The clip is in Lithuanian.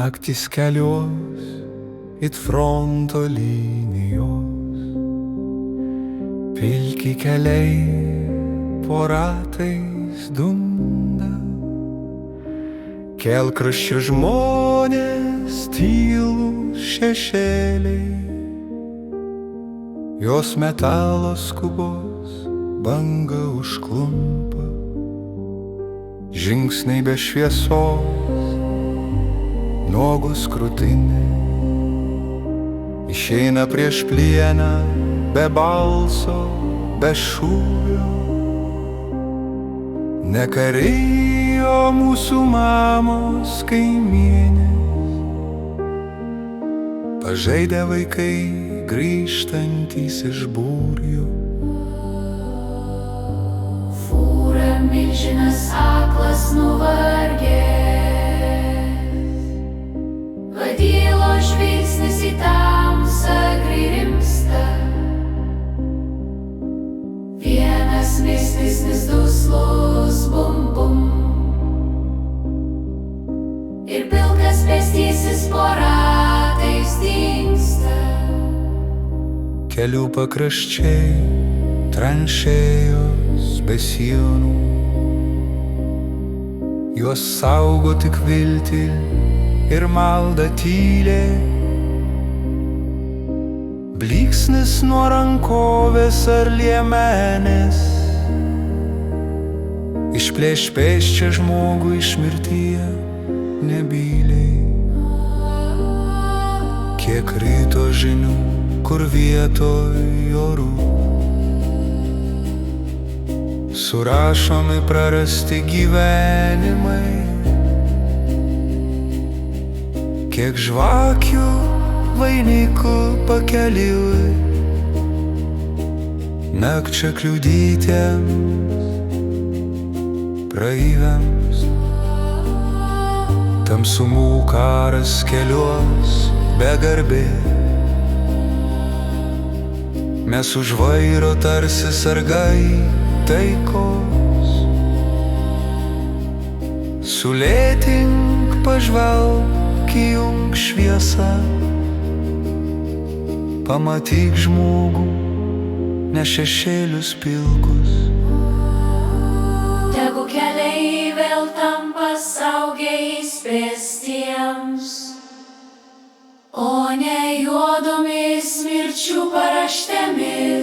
Naktys kelios it fronto linijos, pilki keliai po ratais dunda, kelkraščio žmonės tylūs šešėliai, jos metalo skubos banga užklumpa, žingsniai be šviesos, nuogos krūtinė, išeina prieš plieną be balso, be šūvio. Ne kariai, o mūsų mamos kaimienės, pažaidę vaikai grįžtantys iš būrių. Fūra milžinas aklas nuvargęs, vadylo žvilgsnis į tamsą grimsta, vienas mistisnis duslus bum bum, ir pilkas pėstysis po ratais dingsta. Kelių pakraščiai, tranšėjos be sienų, juos saugo tik viltį ir malda tylė. Blyksnis nuo rankovės ar liemenės išplėš pėsčią žmogų iš mirtyje nebyliai. Kiek ryto žinių, kur vietoj orų surašomi prarasti gyvenimai. Kiek žvakių vainikų pakeliui nakčia kliudytiems praeiviams. Tamsumų karas keliuos be garbės, mes už vairo tarsi sargai taikos. Sulėtink, pažvelk, įjunk šviesą, pamatyk žmogų, ne šešėlius pilkus. Tegu keliai vėl tampa saugiais pėstiems, o ne juodomis mirčių paraštėmis.